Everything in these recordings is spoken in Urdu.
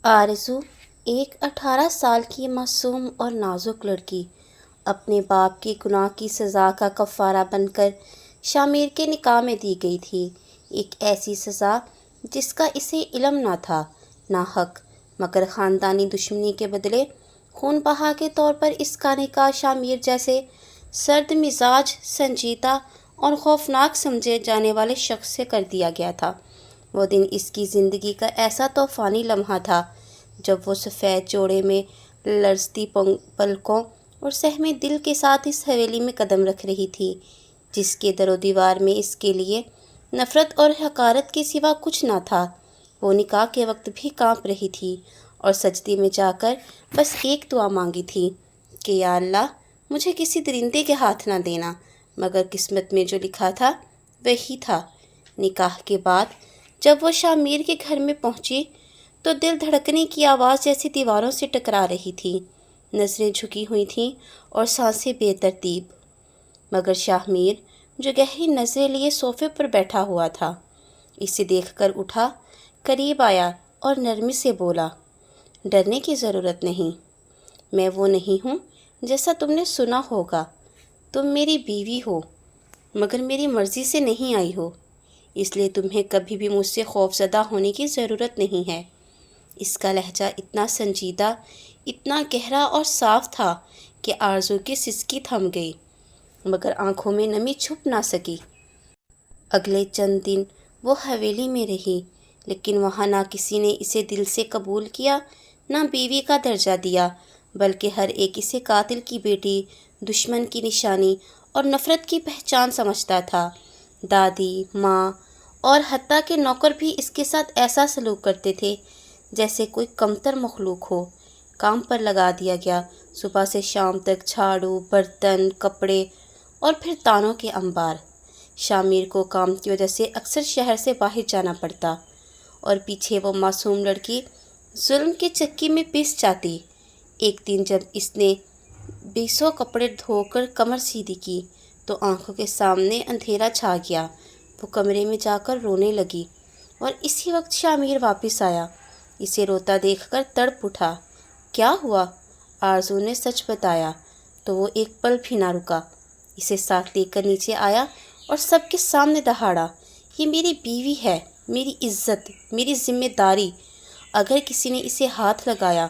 آرزو ایک 18 سال کی معصوم اور نازک لڑکی اپنے باپ کے گناہ کی سزا کا کفارہ بن کر شامیر کے نکاح میں دی گئی تھی۔ ایک ایسی سزا جس کا اسے علم نہ تھا، نہ حق، مگر خاندانی دشمنی کے بدلے خون بہا کے طور پر اس کا نکاح شامیر جیسے سرد مزاج، سنجیدہ اور خوفناک سمجھے جانے والے شخص سے کر دیا گیا تھا۔ وہ دن اس کی زندگی کا ایسا طوفانی لمحہ تھا جب وہ سفید جوڑے میں لرزتی پلکوں اور سہمے دل کے ساتھ اس حویلی میں قدم رکھ رہی تھی جس کے در و دیوار میں اس کے لیے نفرت اور حقارت کے سوا کچھ نہ تھا۔ وہ نکاح کے وقت بھی کانپ رہی تھی اور سجدے میں جا کر بس ایک دعا مانگی تھی کہ یا اللہ، مجھے کسی درندے کے ہاتھ نہ دینا، مگر قسمت میں جو لکھا تھا وہی تھا۔ نکاح کے بعد جب وہ شامیر کے گھر میں پہنچی تو دل دھڑکنے کی آواز جیسے دیواروں سے ٹکرا رہی تھی، نظریں جھکی ہوئی تھیں اور سانسیں بے ترتیب، مگر شامیر جو گہری نظریں لیے صوفے پر بیٹھا ہوا تھا اسے دیکھ کر اٹھا، قریب آیا اور نرمی سے بولا، ڈرنے کی ضرورت نہیں، میں وہ نہیں ہوں جیسا تم نے سنا ہوگا۔ تم میری بیوی ہو مگر میری مرضی سے نہیں آئی ہو، اس لیے تمہیں کبھی بھی مجھ سے خوفزدہ ہونے کی ضرورت نہیں ہے۔ اس کا لہجہ اتنا سنجیدہ، اتنا گہرا اور صاف تھا کہ آرزو کی سسکی تھم گئی، مگر آنکھوں میں نمی چھپ نہ سکی۔ اگلے چند دن وہ حویلی میں رہی، لیکن وہاں نہ کسی نے اسے دل سے قبول کیا، نہ بیوی کا درجہ دیا، بلکہ ہر ایک اسے قاتل کی بیٹی، دشمن کی نشانی اور نفرت کی پہچان سمجھتا تھا۔ دادی، ماں اور حتیٰ کہ نوکر بھی اس کے ساتھ ایسا سلوک کرتے تھے جیسے کوئی کمتر مخلوق ہو۔ کام پر لگا دیا گیا، صبح سے شام تک جھاڑو، برتن، کپڑے اور پھر تانوں کے انبار۔ شامیر کو کام کی وجہ سے اکثر شہر سے باہر جانا پڑتا اور پیچھے وہ معصوم لڑکی ظلم کے چکی میں پس جاتی۔ ایک دن جب اس نے 20 کپڑے دھو کر کمر سیدھی کی تو آنکھوں کے سامنے اندھیرا چھا گیا۔ وہ کمرے میں جا کر رونے لگی اور اسی وقت شامیر واپس آیا۔ اسے روتا دیکھ کر تڑپ اٹھا۔ کیا ہوا؟ آرزو نے سچ بتایا تو وہ ایک پل بھی نہ رکا، اسے ساتھ لے کر نیچے آیا اور سب کے سامنے دہاڑا، یہ میری بیوی ہے، میری عزت، میری ذمہ داری۔ اگر کسی نے اسے ہاتھ لگایا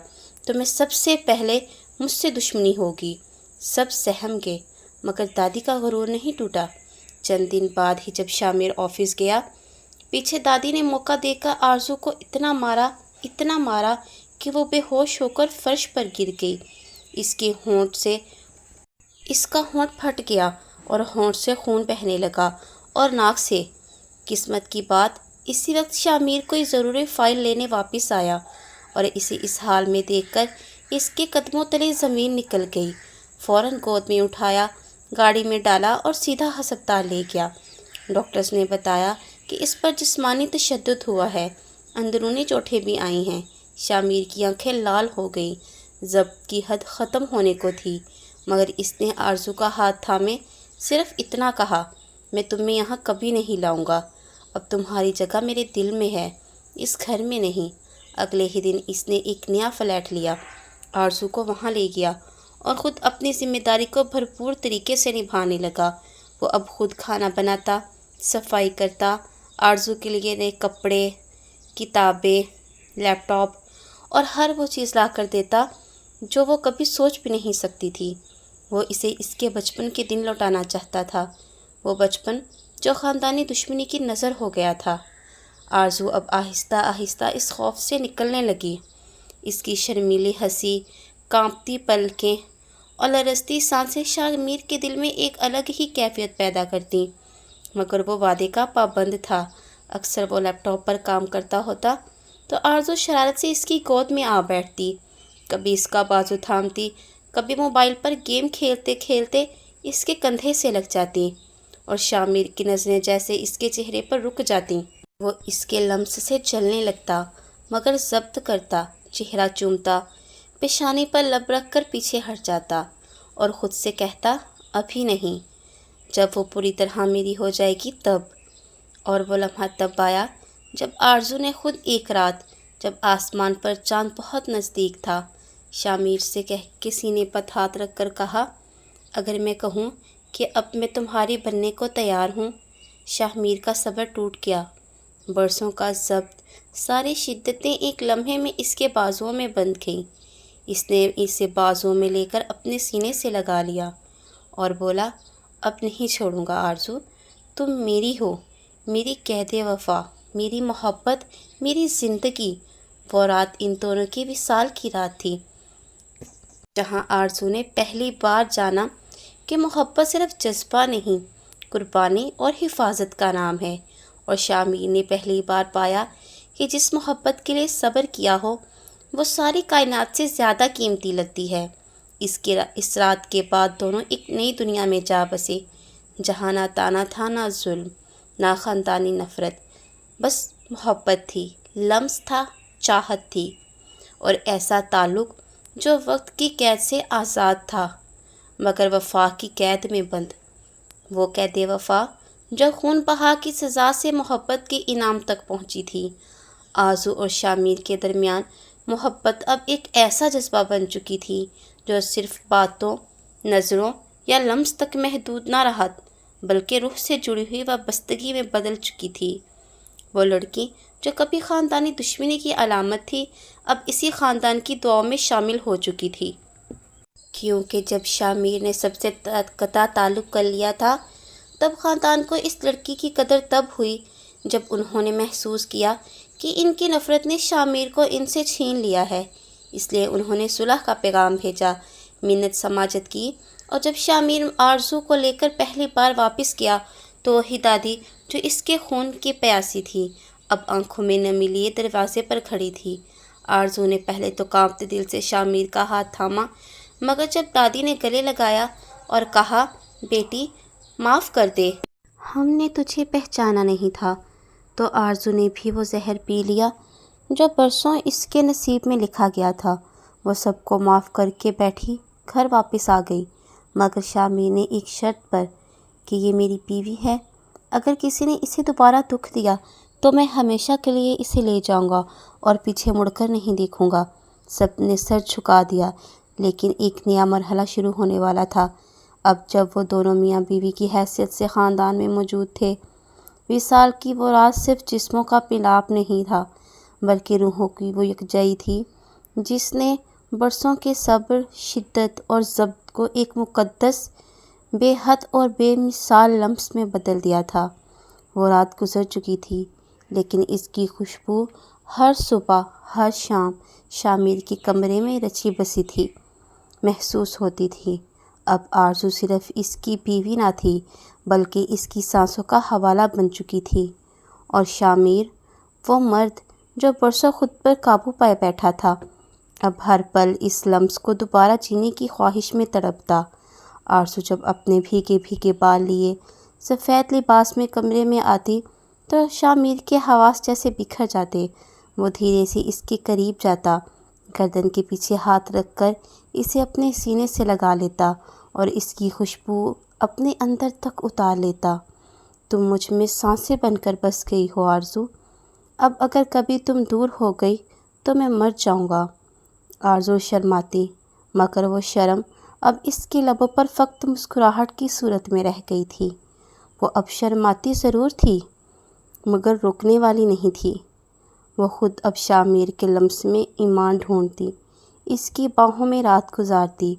تو میں سب سے پہلے مجھ سے دشمنی ہوگی۔ سب سہم گئے مگر دادی کا غرور نہیں ٹوٹا۔ چند دن بعد ہی جب شامیر آفس گیا، پیچھے دادی نے موقع دے کر آرزو کو اتنا مارا کہ وہ بے ہوش ہو کر فرش پر گر گئی۔ اس کا ہونٹ پھٹ گیا اور ہونٹ سے خون بہنے لگا اور ناک سے۔ قسمت کی بات، اسی وقت شامیر کوئی ضروری فائل لینے واپس آیا اور اسے اس حال میں دیکھ کر اس کے قدموں تلے زمین نکل گئی۔ فوراً گود میں اٹھایا، گاڑی میں ڈالا اور سیدھا ہسپتال لے گیا۔ ڈاکٹرز نے بتایا کہ اس پر جسمانی تشدد ہوا ہے، اندرونی چوٹیں بھی آئی ہیں۔ شامیر کی آنکھیں لال ہو گئیں، ضبط کی حد ختم ہونے کو تھی، مگر اس نے آرزو کا ہاتھ تھامے صرف اتنا کہا، میں تمہیں یہاں کبھی نہیں لاؤں گا، اب تمہاری جگہ میرے دل میں ہے، اس گھر میں نہیں۔ اگلے ہی دن اس نے ایک نیا فلیٹ لیا، آرزو کو وہاں لے گیا اور خود اپنی ذمہ داری کو بھرپور طریقے سے نبھانے لگا۔ وہ اب خود کھانا بناتا، صفائی کرتا، آرزو کے لیے نئے کپڑے، کتابیں، لیپ ٹاپ اور ہر وہ چیز لا کر دیتا جو وہ کبھی سوچ بھی نہیں سکتی تھی۔ وہ اسے اس کے بچپن کے دن لوٹانا چاہتا تھا، وہ بچپن جو خاندانی دشمنی کی نظر ہو گیا تھا۔ آرزو اب آہستہ آہستہ اس خوف سے نکلنے لگی۔ اس کی شرمیلی ہنسی، کانپتی پلکیں اور لرزتی سانسیں شامیر کے دل میں ایک الگ ہی کیفیت پیدا کرتیں، مگر وہ وعدے کا پابند تھا۔ اکثر وہ لیپ ٹاپ پر کام کرتا ہوتا تو آرزو شرارت سے اس کی گود میں آ بیٹھتی، کبھی اس کا بازو تھامتی، کبھی موبائل پر گیم کھیلتے کھیلتے اس کے کندھے سے لگ جاتی اور شامیر کی نظریں جیسے اس کے چہرے پر رک جاتیں۔ وہ اس کے لمس سے جلنے لگتا، مگر ضبط کرتا، چہرہ چومتا، پیشانی پر لب رکھ کر پیچھے ہٹ جاتا اور خود سے کہتا، ابھی نہیں، جب وہ پوری طرح میری ہو جائے گی تب۔ اور وہ لمحہ تب آیا جب آرزو نے خود ایک رات جب آسمان پر چاند بہت نزدیک تھا، شامیر سے کہہ کے سینے پر ہاتھ رکھ کر کہا، اگر میں کہوں کہ اب میں تمہاری بننے کو تیار ہوں؟ شامیر کا صبر ٹوٹ گیا۔ برسوں کا ضبط، ساری شدتیں ایک لمحے میں اس کے بازوؤں میں بندھ گئیں۔ اس نے اسے بازوؤں میں لے کر اپنے سینے سے لگا لیا اور بولا، اب نہیں چھوڑوں گا آرزو، تم میری ہو، میری قید وفا، میری محبت، میری زندگی۔ وہ رات ان دونوں کی وصال کی رات تھی، جہاں آرزو نے پہلی بار جانا کہ محبت صرف جذبہ نہیں، قربانی اور حفاظت کا نام ہے، اور شامیر نے پہلی بار پایا کہ جس محبت کے لیے صبر کیا ہو وہ ساری کائنات سے زیادہ قیمتی لگتی ہے۔ اس رات کے بعد دونوں ایک نئی دنیا میں جا بسے، جہاں نہ تانا تھا، نہ ظلم، نہ خاندانی نفرت، بس محبت تھی، لمس تھا، چاہت تھی، اور ایسا تعلق جو وقت کی قید سے آزاد تھا مگر وفا کی قید میں بند۔ وہ قید وفا جو خون بہا کی سزا سے محبت کے انعام تک پہنچی تھی۔ آرزو اور شامیر کے درمیان محبت اب ایک ایسا جذبہ بن چکی تھی جو صرف باتوں، نظروں یا لمس تک محدود نہ رہا، بلکہ روح سے جڑی ہوئی وابستگی میں بدل چکی تھی۔ وہ لڑکی جو کبھی خاندانی دشمنی کی علامت تھی، اب اسی خاندان کی دعاؤں میں شامل ہو چکی تھی۔ کیونکہ جب شامیر نے سب سے قطع تعلق کر لیا تھا، تب خاندان کو اس لڑکی کی قدر تب ہوئی جب انہوں نے محسوس کیا کہ ان کی نفرت نے شامیر کو ان سے چھین لیا ہے۔ اس لیے انہوں نے صلح کا پیغام بھیجا، منت سماجت کی، اور جب شامیر آرزو کو لے کر پہلی بار واپس گیا تو وہی دادی جو اس کے خون کی پیاسی تھی، اب آنکھوں میں نمی لیے دروازے پر کھڑی تھی۔ آرزو نے پہلے تو کانپتے دل سے شامیر کا ہاتھ تھاما، مگر جب دادی نے گلے لگایا اور کہا، بیٹی معاف کر دے، ہم نے تجھے پہچانا نہیں تھا، تو آرزو نے بھی وہ زہر پی لیا جو برسوں اس کے نصیب میں لکھا گیا تھا۔ وہ سب کو معاف کر کے بیٹھی گھر واپس آ گئی، مگر شامیر نے ایک شرط پر کہ یہ میری بیوی ہے، اگر کسی نے اسے دوبارہ دکھ دیا تو میں ہمیشہ کے لیے اسے لے جاؤں گا اور پیچھے مڑ کر نہیں دیکھوں گا۔ سب نے سر جھکا دیا، لیکن ایک نیا مرحلہ شروع ہونے والا تھا۔ اب جب وہ دونوں میاں بیوی کی حیثیت سے خاندان میں موجود تھے، وصال کی وہ رات صرف جسموں کا ملاپ نہیں تھا، بلکہ روحوں کی وہ یکجائی تھی جس نے برسوں کے صبر، شدت اور ضبط کو ایک مقدس، بے حد اور بے مثال لمس میں بدل دیا تھا۔ وہ رات گزر چکی تھی، لیکن اس کی خوشبو ہر صبح، ہر شام شامیر کے کمرے میں رچی بسی تھی، محسوس ہوتی تھی۔ اب آرزو صرف اس کی بیوی نہ تھی، بلکہ اس کی سانسوں کا حوالہ بن چکی تھی، اور شامیر، وہ مرد جو برسوں خود پر قابو پائے بیٹھا تھا، اب ہر پل اس لمس کو دوبارہ جینے کی خواہش میں تڑپتا۔ آرزو جب اپنے بھیگے بھیگے بال لیے سفید لباس میں کمرے میں آتی تو شامیر کے حواس جیسے بکھر جاتے۔ وہ دھیرے سے اس کے قریب جاتا، گردن کے پیچھے ہاتھ رکھ کر اسے اپنے سینے سے لگا لیتا اور اس کی خوشبو اپنے اندر تک اتار لیتا۔ تم مجھ میں سانسیں بن کر بس گئی ہو آرزو، اب اگر کبھی تم دور ہو گئی تو میں مر جاؤں گا۔ آرزو شرماتی، مگر وہ شرم اب اس کے لبوں پر فقط مسکراہٹ کی صورت میں رہ گئی تھی۔ وہ اب شرماتی ضرور تھی، مگر روکنے والی نہیں تھی۔ وہ خود اب شامیر کے لمس میں ایمان ڈھونڈتی، اس کی باہوں میں رات گزارتی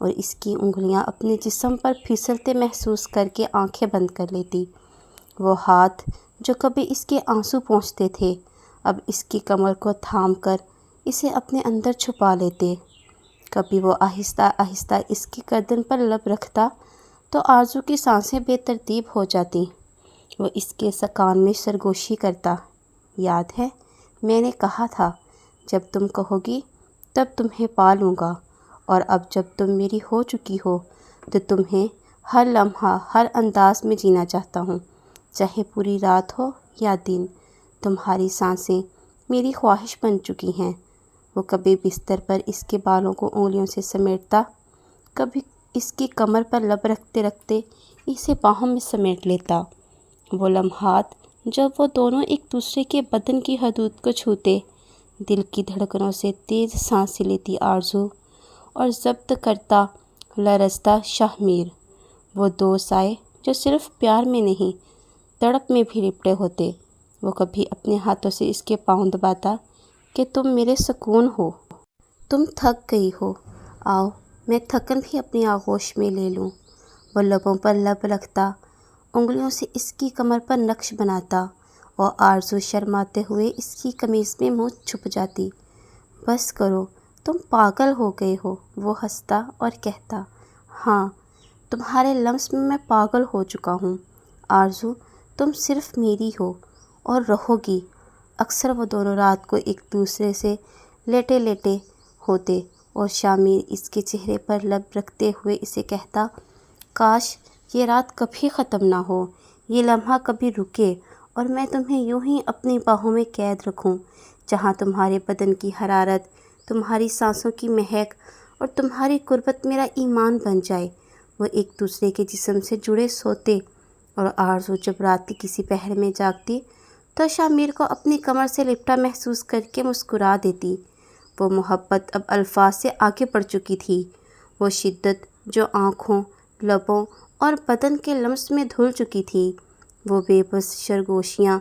اور اس کی انگلیاں اپنے جسم پر پھسلتے محسوس کر کے آنکھیں بند کر لیتی۔ وہ ہاتھ جو کبھی اس کے آنسو پونچھتے تھے، اب اس کی کمر کو تھام کر اسے اپنے اندر چھپا لیتے۔ کبھی وہ آہستہ آہستہ اس کی گردن پر لب رکھتا تو آرزو کی سانسیں بے ترتیب ہو جاتیں۔ وہ اس کے کان میں سرگوشی کرتا، یاد ہے میں نے کہا تھا جب تم کہو گی تب تمہیں پا لوں گا، اور اب جب تم میری ہو چکی ہو تو تمہیں ہر لمحہ، ہر انداز میں جینا چاہتا ہوں، چاہے پوری رات ہو یا دن۔ تمہاری سانسیں میری خواہش بن چکی ہیں۔ وہ کبھی بستر پر اس کے بالوں کو انگلیوں سے سمیٹتا، کبھی اس کی کمر پر لب رکھتے رکھتے اسے باہوں میں سمیٹ لیتا۔ وہ لمحات جب وہ دونوں ایک دوسرے کے بدن کی حدود کو چھوتے، دل کی دھڑکنوں سے تیز سانسیں لیتی آرزو اور ضبط کرتا لرزتا شاہ میر۔ وہ دوست آئے جو صرف پیار میں نہیں تڑپ میں بھی لپٹے ہوتے۔ وہ کبھی اپنے ہاتھوں سے اس کے پاؤں دباتا کہ تم میرے سکون ہو، تم تھک گئی ہو، آؤ میں تھکن بھی اپنی آغوش میں لے لوں۔ وہ لبوں پر لب رکھتا، انگلیوں سے اس کی کمر پر نقش بناتا اور آرزو شرماتے ہوئے اس کی قمیض میں منہ چھپ جاتی۔ بس کرو، تم پاگل ہو گئے ہو۔ وہ ہنستا اور کہتا، ہاں تمہارے لمس میں پاگل ہو چکا ہوں آرزو، تم صرف میری ہو اور رہو گی۔ اکثر وہ دونوں رات کو ایک دوسرے سے لیٹے لیٹے ہوتے اور شاہ میر اس کے چہرے پر لب رکھتے ہوئے اسے کہتا، کاش یہ رات کبھی ختم نہ ہو، یہ لمحہ کبھی رکے اور میں تمہیں یوں ہی اپنی باہوں میں قید رکھوں، جہاں تمہارے بدن کی حرارت، تمہاری سانسوں کی مہک اور تمہاری قربت میرا ایمان بن جائے۔ وہ ایک دوسرے کے جسم سے جڑے سوتے اور آرزو جب رات کی کسی پہر میں جاگتی تو شاہ میر کو اپنی کمر سے لپٹا محسوس کر کے مسکرا دیتی۔ وہ محبت اب الفاظ سے آگے بڑھ چکی تھی، وہ شدت جو آنکھوں، لبوں اور بدن کے لمس میں دھل چکی تھی، وہ بے بس سرگوشیاں،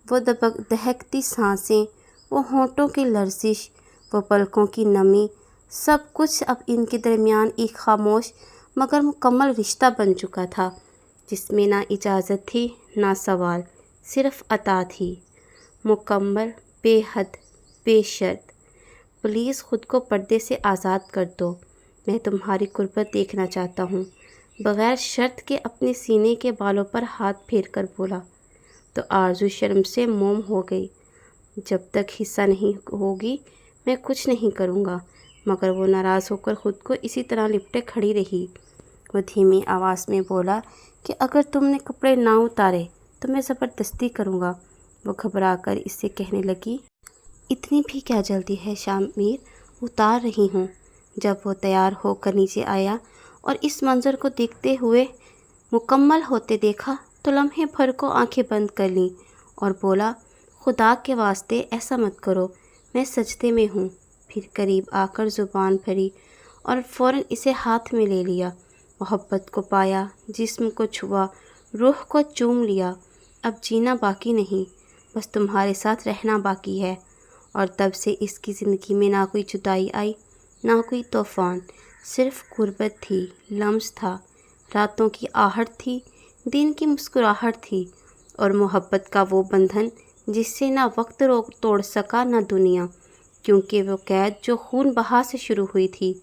وہ دہکتی سانسیں، وہ ہونٹوں کی لرزش، وہ پلکوں کی نمی، سب کچھ اب ان کے درمیان ایک خاموش مگر مکمل رشتہ بن چکا تھا، جس میں نہ اجازت تھی نہ سوال، صرف عطا تھی، مکمل، بے حد، بے شرط۔ پلیز خود کو پردے سے آزاد کر دو، میں تمہاری قربت دیکھنا چاہتا ہوں۔ بغیر شرط کے اپنے سینے کے بالوں پر ہاتھ پھیر کر بولا تو آرزو شرم سے موم ہو گئی۔ جب تک حصہ نہیں ہوگی میں کچھ نہیں کروں گا، مگر وہ ناراض ہو کر خود کو اسی طرح لپٹے کھڑی رہی۔ وہ دھیمی آواز میں بولا کہ اگر تم نے کپڑے نہ اتارے تو میں زبردستی کروں گا۔ وہ گھبرا کر اس سے کہنے لگی، اتنی بھی کیا جلدی ہے شاہ میر، اتار رہی ہوں۔ جب وہ تیار ہو کر نیچے آیا اور اس منظر کو دیکھتے ہوئے مکمل ہوتے دیکھا تو لمحے بھر کو آنکھیں بند کر لیں اور بولا، خدا کے واسطے ایسا مت کرو، میں سجدے میں ہوں۔ پھر قریب آ کر زبان بھری اور فوراً اسے ہاتھ میں لے لیا، محبت کو پایا، جسم کو چھوا، روح کو چوم لیا۔ اب جینا باقی نہیں، بس تمہارے ساتھ رہنا باقی ہے۔ اور تب سے اس کی زندگی میں نہ کوئی جدائی آئی، نہ کوئی طوفان، صرف قربت تھی، لمس تھا، راتوں کی آہٹ تھی، دن کی مسکراہٹ تھی، اور محبت کا وہ بندھن جس سے نہ وقت توڑ سکا نہ دنیا، کیونکہ وہ قید جو خون بہا سے شروع ہوئی تھی،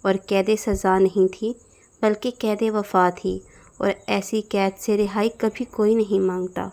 اور قید سزا نہیں تھی بلکہ قید وفا تھی، اور ایسی قید سے رہائی کبھی کوئی نہیں مانگتا۔